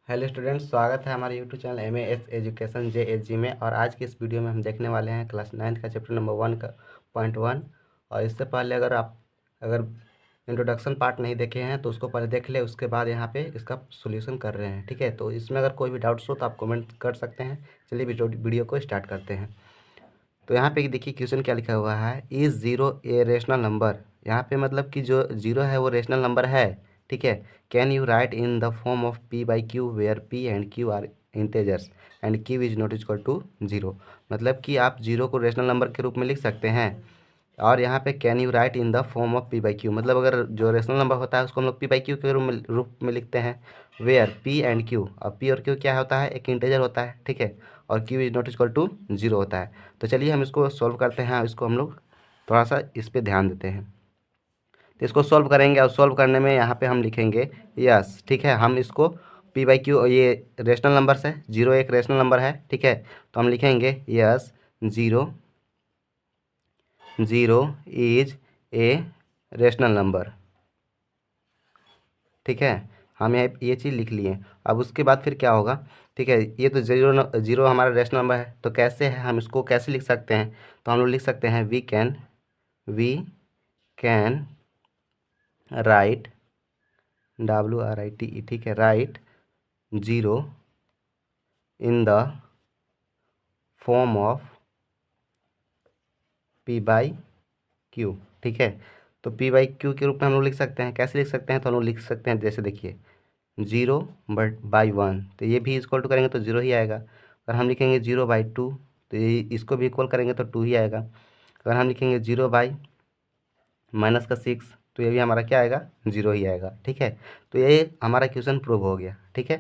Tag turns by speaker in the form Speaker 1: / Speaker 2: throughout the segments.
Speaker 1: Hello students, स्वागत है हमारे YouTube channel MAS education JSG में। और आज की इस वीडियो में हम देखने वाले हैं क्लास 9 का चैप्टर नंबर 1 का .1। और इससे पहले अगर इंट्रोडक्शन पार्ट नहीं देखे हैं तो उसको पहले देख ले, उसके बाद यहाँ पे इसका सोल्यूशन कर रहे हैं। ठीक है, तो इसमें अगर कोई भी डाउट्स हो तो आप कमेंट कर सकते हैं। चलिए वीडियो को स्टार्ट करते हैं। तो यहाँ पे देखिए क्वेश्चन क्या लिखा हुआ है, is zero a rational number. यहाँ पे मतलब कि जो जीरो है वो रेशनल नंबर है। ठीक है, can you write in the form of P by Q where P and Q are integers and Q is not equal to zero. मतलब कि आप जीरो को रेशनल नंबर के रूप में लिख सकते हैं। और यहाँ पे can you write in the form of P by Q, मतलब अगर जो रेशनल नंबर होता है उसको हम लोग पी बाई क्यू के रूप में लिखते हैं। वेयर पी एंड क्यू, और पी और क्यू क्या होता है, एक इंटेजर होता है। ठीक है, और Q is not equal to zero होता है। तो चलिए हम इसको सॉल्व करते हैं। इसको हम लोग थोड़ा सा इस पर ध्यान देते हैं। तो इसको सॉल्व करेंगे, और सॉल्व करने में यहाँ पे हम लिखेंगे यस। ठीक है, हम इसको पी बाई क्यू, ये रेशनल नंबर है, जीरो एक रेशनल नंबर है। ठीक है, तो हम लिखेंगे yes zero zero is a rational number. ठीक है, हम यहाँ ये चीज़ लिख लिए। अब उसके बाद फिर क्या होगा, ठीक है, ये तो जीरो हमारा रेशनल नंबर है, तो कैसे है, हम इसको कैसे लिख सकते हैं। तो हम लोग लिख सकते हैं वी कैन राइट WRITE। ठीक है, right zero in the form of P by Q. ठीक है, तो पी बाई क्यू के रूप में हम लोग लिख सकते हैं। कैसे लिख सकते हैं, तो हम लोग लिख सकते हैं जैसे देखिए जीरो बट बाई वन, तो ये भी इक्वल टू करेंगे तो जीरो ही आएगा। अगर हम लिखेंगे जीरो बाई टू, तो ये इसको भी इक्वल करेंगे तो टू ही आएगा। अगर हम लिखेंगे जीरो बाई माइनस का सिक्स, तो ये भी हमारा क्या आएगा, जीरो ही आएगा। ठीक है, तो ये हमारा क्वेश्चन प्रूव हो गया। ठीक है,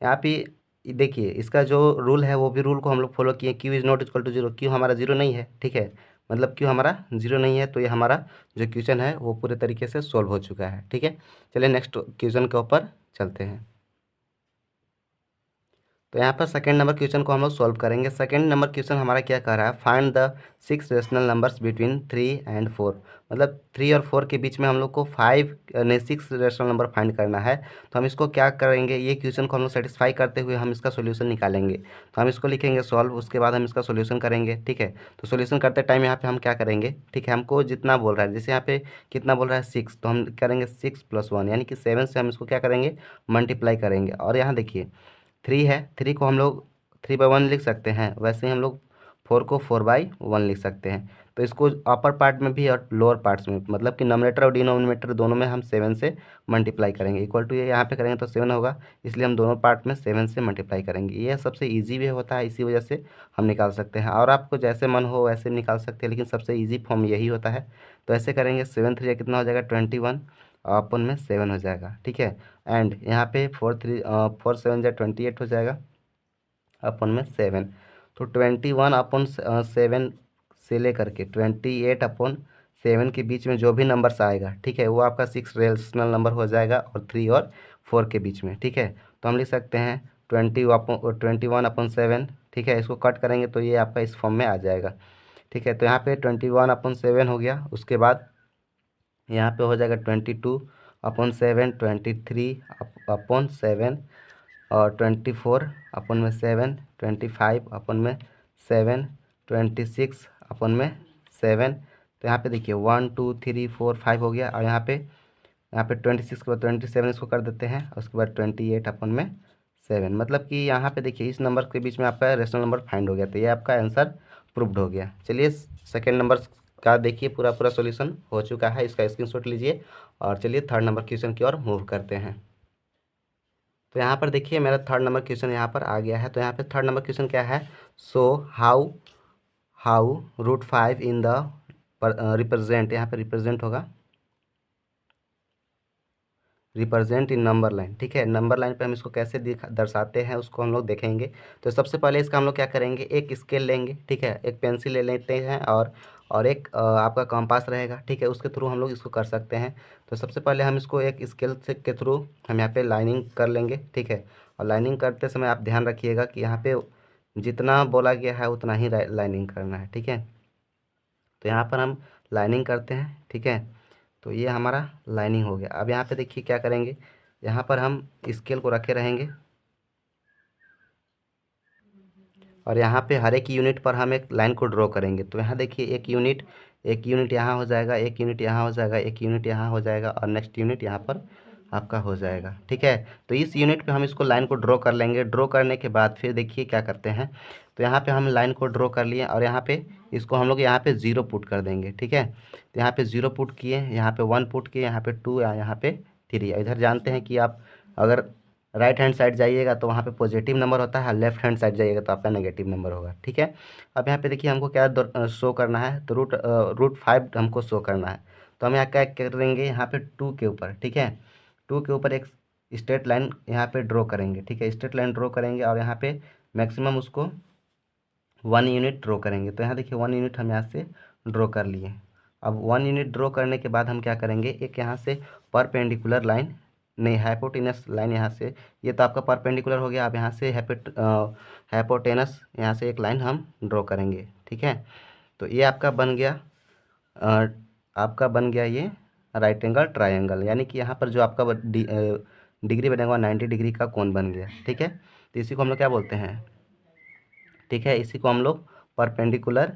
Speaker 1: यहाँ पे देखिए इसका जो रूल है वो भी रूल को हम लोग फॉलो किए। Q is not equal to zero, Q हमारा जीरो नहीं है। ठीक है, मतलब क्यू हमारा जीरो नहीं है, तो ये हमारा जो क्वेश्चन है वो पूरे तरीके से सॉल्व हो चुका है। ठीक है, चलिए नेक्स्ट क्वेश्चन के ऊपर चलते हैं। तो यहाँ पर सेकंड नंबर क्वेश्चन को हम लोग सॉल्व करेंगे। सेकंड नंबर क्वेश्चन हमारा क्या कह रहा है, find the six rational numbers between 3 और 4। मतलब 3 और 4 के बीच में हम लोग को 6 रेशनल नंबर फाइंड करना है। तो हम इसको क्या करेंगे, ये क्वेश्चन को हम लोग सेटिस्फाई करते हुए हम इसका सोल्यूशन निकालेंगे। तो हम इसको लिखेंगे सॉल्व, उसके बाद हम इसका सोल्यूशन करेंगे। ठीक है, तो सोल्यूशन करते टाइम यहाँ पे हम क्या करेंगे, ठीक है, हमको जितना बोल रहा है, जैसे यहाँ पे कितना बोल रहा है 6, तो हम करेंगे 6+1 यानी कि 7 से हम इसको क्या करेंगे, मल्टीप्लाई करेंगे। और यहाँ देखिए 3 है, 3 को हम लोग 3/1 लिख सकते हैं, वैसे ही हम लोग 4 को 4/1 लिख सकते हैं। तो इसको अपर पार्ट में भी और लोअर पार्ट्स में, मतलब कि नॉमिनेटर और डिनोमिनेटर दोनों में हम 7 से मल्टीप्लाई करेंगे। इक्वल टू ये यहाँ पे करेंगे तो 7 होगा, इसलिए हम दोनों पार्ट में 7 से मल्टीप्लाई करेंगे। ये सबसे ईजी भी होता है, इसी वजह से हम निकाल सकते हैं। और आपको जैसे मन हो वैसे भी निकाल सकते हैं, लेकिन सबसे ईजी फॉर्म यही होता है। तो ऐसे करेंगे, 7×3 कितना हो जाएगा 21, और अपन में 7 हो जाएगा। ठीक है, एंड यहाँ पे 4×7 = 28 हो जाएगा, अपन में 7। तो 21/7 से लेकर के 28/7 के बीच में जो भी नंबर्स आएगा, ठीक है, वो आपका 6 रेशनल नंबर हो जाएगा, और 3 और 4 के बीच में। ठीक है, तो हम लिख सकते हैं 21/7। ठीक है, इसको कट करेंगे तो ये आपका इस फॉर्म में आ जाएगा। ठीक है, तो यहाँ पे 21/7 हो गया। उसके बाद यहाँ पे हो जाएगा 22/7, 23/7, और 24/7, 25/7, 26/7। तो यहाँ पे देखिए 1 2 3 4 5 हो गया। और यहाँ पे 26 के बाद 27 इसको कर देते हैं, और उसके बाद 28/7। मतलब कि यहाँ पे देखिए इस नंबर के बीच में आपका रेशनल नंबर फाइंड हो गया। तो ये आपका आंसर प्रूव्ड हो गया। चलिए सेकेंड नंबर का देखिए पूरा पूरा सॉल्यूशन हो चुका है, इसका स्क्रीनशॉट लीजिए। और चलिए थर्ड नंबर क्वेश्चन की ओर मूव करते हैं। तो यहाँ पर देखिए मेरा थर्ड नंबर क्वेश्चन यहाँ पर आ गया है। तो यहाँ पे थर्ड नंबर क्वेश्चन क्या है, so how how √5 in the represent, यहाँ पे रिप्रेजेंट होगा, रिप्रेजेंट इन नंबर लाइन। ठीक है, नंबर लाइन पे हम इसको कैसे दर्शाते हैं उसको हम लोग देखेंगे। तो सबसे पहले इसका हम लोग क्या करेंगे, एक स्केल लेंगे। ठीक है, एक पेंसिल ले लेते हैं, और एक आपका कंपास रहेगा। ठीक है, उसके थ्रू हम लोग इसको कर सकते हैं। तो सबसे पहले हम इसको एक स्केल से के थ्रू हम यहाँ पे लाइनिंग कर लेंगे। ठीक है, और लाइनिंग करते समय आप ध्यान रखिएगा कि यहाँ पे जितना बोला गया है उतना ही लाइनिंग करना है। ठीक है, तो यहाँ पर हम लाइनिंग करते हैं। ठीक है, तो ये हमारा लाइनिंग हो गया। अब यहाँ पे देखिए क्या करेंगे, यहाँ पर हम स्केल को रखे रहेंगे। और यहाँ पे हर एक यूनिट पर हम एक लाइन को ड्रॉ करेंगे। तो यहाँ देखिए एक यूनिट यहाँ हो जाएगा, एक यूनिट यहाँ हो जाएगा, एक यूनिट यहाँ हो जाएगा और नेक्स्ट यूनिट यहाँ पर आपका हो जाएगा। ठीक है, तो इस यूनिट पे हम इसको लाइन को ड्रॉ कर लेंगे। ड्रॉ करने के बाद फिर देखिए क्या करते हैं। तो यहाँ पे हम लाइन को ड्रॉ कर लिए और यहाँ पे इसको हम लोग यहाँ पे 0 पुट कर देंगे। ठीक है, तो यहाँ पे 0 पुट किए, यहाँ पे 1 पुट किए, यहाँ पे 2, यहाँ पे 3। इधर जानते हैं कि आप अगर राइट हैंड साइड जाइएगा तो वहाँ पे पॉजिटिव नंबर होता है, लेफ्ट हैंड साइड जाइएगा तो आपका नेगेटिव नंबर होगा। ठीक है, अब यहाँ पे देखिए हमको क्या शो करना है, तो रूट 5 हमको शो करना है। तो हम यहाँ क्या करेंगे, यहाँ पे 2 के ऊपर, ठीक है, 2 के ऊपर एक स्ट्रेट लाइन यहाँ पे ड्रॉ करेंगे। ठीक है, स्ट्रेट लाइन ड्रॉ करेंगे और यहाँ पे मैक्सिमम उसको 1 यूनिट ड्रॉ करेंगे। तो यहाँ देखिए 1 यूनिट हम यहाँ से ड्रॉ कर लिए। अब 1 यूनिट ड्रॉ करने के बाद हम क्या करेंगे, एक यहाँ से परपेंडिकुलर लाइन, नहीं हाइपोटेनस लाइन यहाँ से, ये तो आपका परपेंडिकुलर हो गया। अब यहाँ से हाइपोटेनस यहाँ से एक लाइन हम ड्रॉ करेंगे। ठीक है, तो ये आपका बन गया ये राइट एंगल ट्रायंगल, यानी कि यहाँ पर जो आपका डिग्री बनेगा 90 डिग्री का कोण बन गया। ठीक है, तो इसी को हम लोग क्या बोलते हैं, ठीक है, इसी को हम लोग परपेंडिकुलर,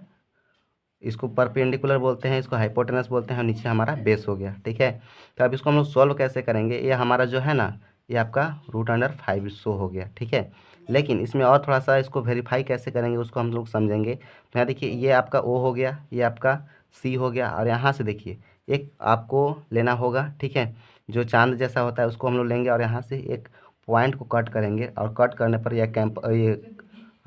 Speaker 1: इसको परपेंडिकुलर बोलते हैं, इसको हाइपोटेनस बोलते हैं और नीचे हमारा बेस हो गया। ठीक है, तो अब इसको हम लोग सॉल्व कैसे करेंगे, ये हमारा जो है ना, ये आपका √5 शो हो गया। ठीक है, लेकिन इसमें और थोड़ा सा इसको वेरीफाई कैसे करेंगे उसको हम लोग समझेंगे। तो यहाँ देखिए ये आपका O हो गया, ये आपका C हो गया और यहाँ से देखिए एक आपको लेना होगा। ठीक है, जो चांद जैसा होता है उसको हम लोग लेंगे और यहाँ से एक पॉइंट को कट करेंगे और कट करने पर ये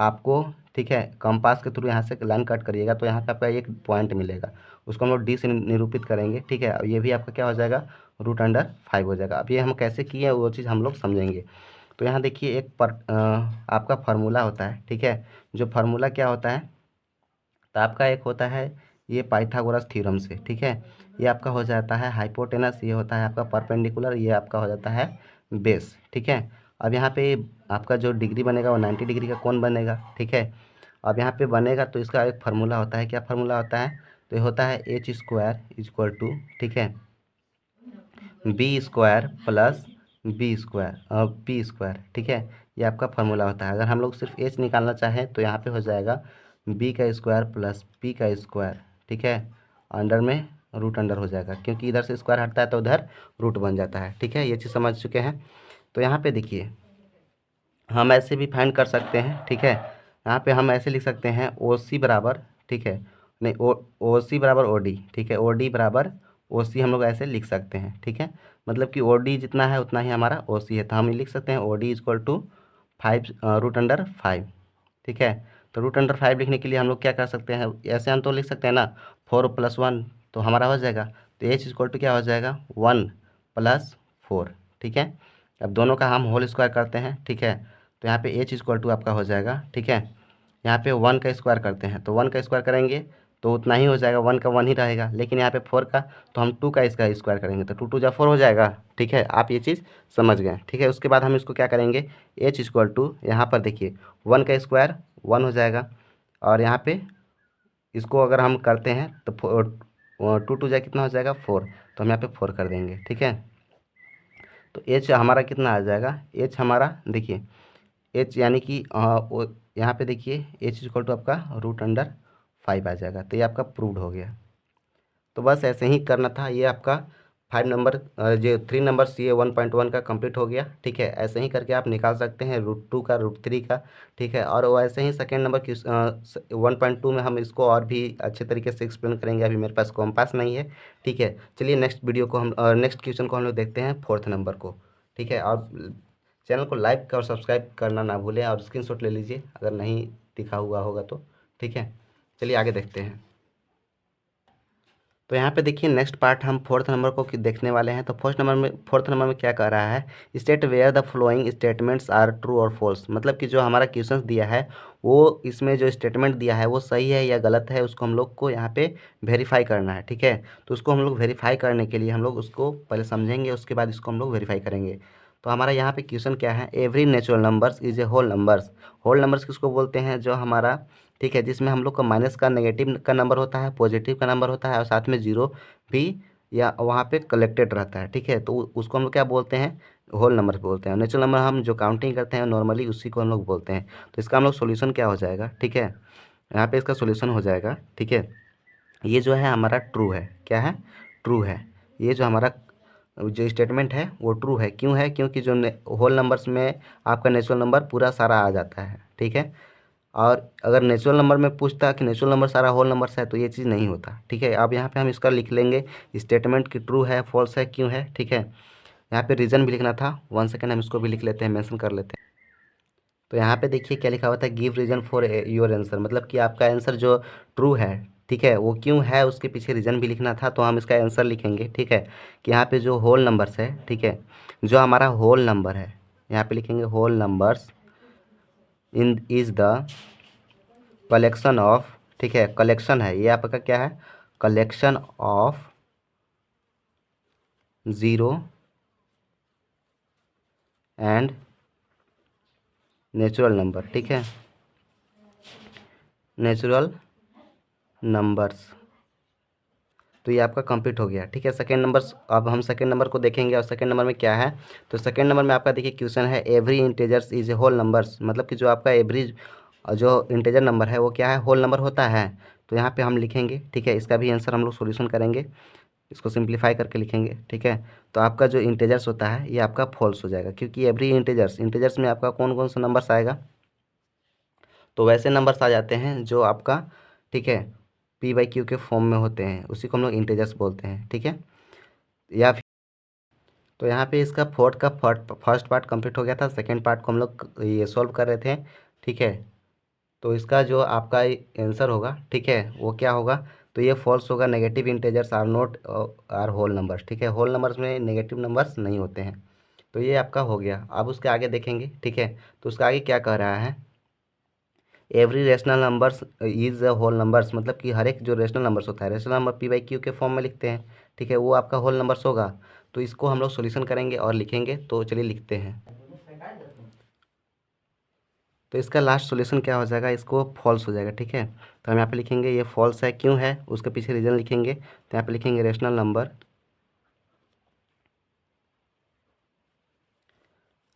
Speaker 1: आपको, ठीक है, कंपास के थ्रू यहाँ से लाइन कट करिएगा तो यहाँ पे आपका एक पॉइंट मिलेगा, उसको हम लोग D से निरूपित करेंगे। ठीक है, अब ये भी आपका क्या हो जाएगा, √5 हो जाएगा। अब ये हम कैसे किए वो चीज़ हम लोग समझेंगे। तो यहाँ देखिए आपका फार्मूला होता है। ठीक है, जो फार्मूला क्या होता है, तो आपका एक होता है ये पाइथागोरस थ्योरम से। ठीक है, ये आपका हो जाता है हाइपोटेनस, ये होता है आपका परपेंडिकुलर, ये आपका हो जाता है बेस। ठीक है, अब यहाँ पे आपका जो डिग्री बनेगा वो 90 डिग्री का कोण बनेगा। ठीक है, अब यहाँ पे बनेगा तो इसका एक फार्मूला होता है, क्या फार्मूला होता है, तो ये होता है h स्क्वायर इक्वल टू, ठीक है, b square plus B square P square. ठीक है, ये आपका फार्मूला होता है। अगर हम लोग सिर्फ h निकालना चाहें तो यहाँ पे हो जाएगा b का स्क्वायर प्लस p का स्क्वायर। ठीक है, अंडर में रूट अंडर हो जाएगा, क्योंकि इधर से स्क्वायर हटता है तो उधर रूट बन जाता है। ठीक है, ये चीज़ समझ चुके हैं। तो यहाँ पे देखिए हम ऐसे भी फाइंड कर सकते हैं। ठीक है, यहाँ पे हम ऐसे लिख सकते हैं OC बराबर, ठीक है, नहीं OC बराबर OD। ठीक है, OD बराबर OC हम लोग ऐसे लिख सकते हैं। ठीक है, मतलब कि OD जितना है उतना ही हमारा OC है, तो हम लिख सकते हैं OD इक्वल टू 5 √5। ठीक है, तो √5 लिखने के लिए हम लोग क्या कर सकते हैं, ऐसे हम तो लिख सकते हैं ना, 4 + 1 तो हमारा हो जाएगा। तो h इक्वल टू क्या हो जाएगा, 1 + 4। ठीक है, अब दोनों का हम होल स्क्वायर करते हैं। ठीक है, तो यहाँ पे h इक्वल टू आपका हो जाएगा, ठीक है, यहाँ पे 1 का स्क्वायर करते हैं तो 1 का स्क्वायर करेंगे तो उतना ही हो जाएगा, 1 का 1 ही रहेगा, लेकिन यहाँ पे 4 का तो हम 2 का इसका स्क्वायर करेंगे तो 2 2 जा 4 हो जाएगा। ठीक है, आप ये चीज़ समझ गए। ठीक है, उसके बाद हम इसको क्या करेंगे, h इक्वल टू यहाँ पर देखिए 1 का स्क्वायर 1 हो जाएगा और यहाँ पे इसको अगर हम करते हैं तो 2 2 जा कितना हो जाएगा 4, तो हम यहाँ पे 4 कर देंगे। ठीक है, तो h हमारा कितना आ जाएगा, h हमारा देखिए h यानी कि यहाँ पे देखिए h इक्वल टू आपका √5 आ जाएगा। तो ये आपका प्रूव्ड हो गया। तो बस ऐसे ही करना था। ये आपका 5 नंबर जो 3 नंबर CA 1.1 का कंप्लीट हो गया। ठीक है, ऐसे ही करके आप निकाल सकते हैं √2 का, √3 का। ठीक है, और वैसे ही सेकेंड नंबर की 1.2 में हम इसको और भी अच्छे तरीके से एक्सप्लेन करेंगे। अभी मेरे पास कॉम्पास नहीं है। ठीक है, चलिए नेक्स्ट क्वेश्चन को हम लोग देखते हैं, 4th नंबर को। ठीक है, और चैनल को लाइक और सब्सक्राइब करना ना भूलें और स्क्रीनशॉट ले लीजिए अगर नहीं दिखा हुआ होगा तो। ठीक है, चलिए आगे देखते हैं। तो यहाँ पे देखिए नेक्स्ट पार्ट हम 4th नंबर को देखने वाले हैं। तो 4th नंबर में क्या कह रहा है, state whether the following statements are true और फॉल्स। मतलब कि जो हमारा क्वेश्चन दिया है वो, इसमें जो स्टेटमेंट दिया है वो सही है या गलत है, उसको हम लोग को यहाँ पे वेरीफाई करना है। ठीक है, तो उसको हम लोग वेरीफाई करने के लिए हम लोग उसको पहले समझेंगे, उसके बाद इसको हम लोग वेरीफाई करेंगे। तो हमारा यहाँ पे क्वेश्चन क्या है, every natural numbers is a whole numbers. Whole numbers किसको बोलते हैं, जो हमारा, ठीक है, जिसमें हम लोग का माइनस का, नेगेटिव का नंबर होता है, पॉजिटिव का नंबर होता है और साथ में जीरो भी या वहाँ पे कलेक्टेड रहता है। ठीक है, तो उसको हम लोग क्या बोलते हैं, होल नंबर बोलते हैं। नेचुरल नंबर हम जो काउंटिंग करते हैं नॉर्मली उसी को हम लोग बोलते हैं। तो इसका हम लोग सोल्यूशन क्या हो जाएगा, ठीक है, यहाँ पे इसका सोल्यूशन हो जाएगा, ठीक है। ये जो है हमारा ट्रू है, क्या है, ट्रू है। ये जो हमारा जो स्टेटमेंट है वो ट्रू है, क्यों है, क्योंकि जो होल नंबर्स में आपका नेचुरल नंबर पूरा सारा आ जाता है, ठीक है। और अगर नेचुरल नंबर में पूछता कि नेचुरल नंबर सारा होल नंबर्स है तो ये चीज़ नहीं होता, ठीक है। अब यहाँ पे हम इसका लिख लेंगे स्टेटमेंट की ट्रू है, फॉल्स है, क्यों है, ठीक है। यहाँ पे रीज़न भी लिखना था, 1 सेकेंड हम इसको भी लिख लेते हैं, मेंशन कर लेते हैं। तो यहाँ पे देखिए क्या लिखा हुआ था, give reason for your answer, मतलब कि आपका आंसर जो ट्रू है, ठीक है, वो क्यों है उसके पीछे रीज़न भी लिखना था। तो हम इसका आंसर लिखेंगे, ठीक है, कि यहाँ पे जो होल नंबर्स है, ठीक है, जो हमारा होल नंबर है, यहाँ पे लिखेंगे whole numbers in is the collection of, ठीक है, कलेक्शन है ये आपका क्या है, collection of zero and natural number, ठीक है, नेचुरल नंबर्स। तो ये आपका कंप्लीट हो गया, ठीक है। सेकंड नंबर, अब हम सेकंड नंबर को देखेंगे और सेकंड नंबर में क्या है। तो सेकंड नंबर में आपका देखिए क्वेश्चन है every integers is a whole numbers, मतलब कि जो आपका एवरी जो इंटेजर नंबर है वो क्या है, होल नंबर होता है। तो यहाँ पे हम लिखेंगे, ठीक है, इसका भी आंसर हम लोग सोल्यूशन करेंगे, इसको सिंप्लीफाई करके लिखेंगे, ठीक है। तो आपका जो इंटेजर्स होता है ये आपका फॉल्स हो जाएगा, क्योंकि एवरी इंटेजर्स में आपका कौन कौन सा नंबर्स आएगा, तो वैसे नंबर्स आ जाते हैं जो आपका, ठीक है, p/q के फॉर्म में होते हैं, उसी को हम लोग इंटेजर्स बोलते हैं, ठीक है। या फिर तो यहाँ पे इसका फोर्थ का फर्स्ट पार्ट कंप्लीट हो गया था, सेकंड पार्ट को हम लोग ये सॉल्व कर रहे थे, ठीक है। तो इसका जो आपका आंसर होगा, ठीक है, वो क्या होगा, तो ये फॉल्स होगा, negative integers are not are whole numbers, ठीक है, होल नंबर्स में नेगेटिव नंबर्स नहीं होते हैं। तो ये आपका हो गया। अब उसके आगे देखेंगे, ठीक है, तो उसका आगे क्या कह रहा है, every rational numbers is whole numbers, मतलब कि हर एक जो रेशनल नंबर्स होता है, रेशनल नंबर p/q के फॉर्म में लिखते हैं, ठीक है, वो आपका होल नंबर्स होगा। तो इसको हम लोग सॉल्यूशन करेंगे और लिखेंगे, तो चलिए लिखते हैं। तो इसका लास्ट सॉल्यूशन क्या हो जाएगा, इसको फॉल्स हो जाएगा, ठीक है। तो हम यहाँ पे लिखेंगे ये फॉल्स है, क्यों है, उसके पीछे रीजन लिखेंगे। तो यहाँ पे लिखेंगे rational number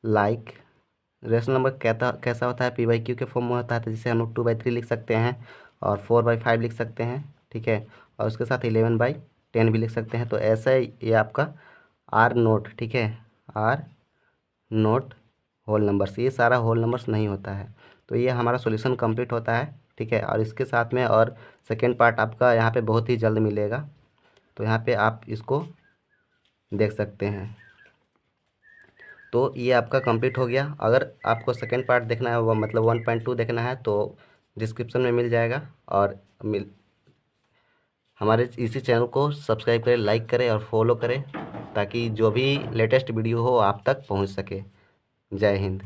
Speaker 1: like, rational number कहता कैसा होता है, p/q के फॉर्म में होता है, तो जिसे हम लोग 2/3 लिख सकते हैं और 4/5 लिख सकते हैं, ठीक है, और उसके साथ 11/10 भी लिख सकते हैं। तो ऐसा ये आपका आर नोट, ठीक है, आर नोट होल नंबर्स, ये सारा होल नंबर्स नहीं होता है। तो ये हमारा सॉल्यूशन कंप्लीट होता है, ठीक है। और इसके साथ में और सेकेंड पार्ट आपका यहाँ पे बहुत ही जल्द मिलेगा, तो यहाँ पे आप इसको देख सकते हैं। तो ये आपका कंप्लीट हो गया। अगर आपको सेकेंड पार्ट देखना है, वो मतलब 1.2 देखना है, तो डिस्क्रिप्शन में मिल जाएगा। और हमारे इसी चैनल को सब्सक्राइब करें, लाइक करें और फॉलो करें, ताकि जो भी लेटेस्ट वीडियो हो आप तक पहुंच सके। जय हिंद।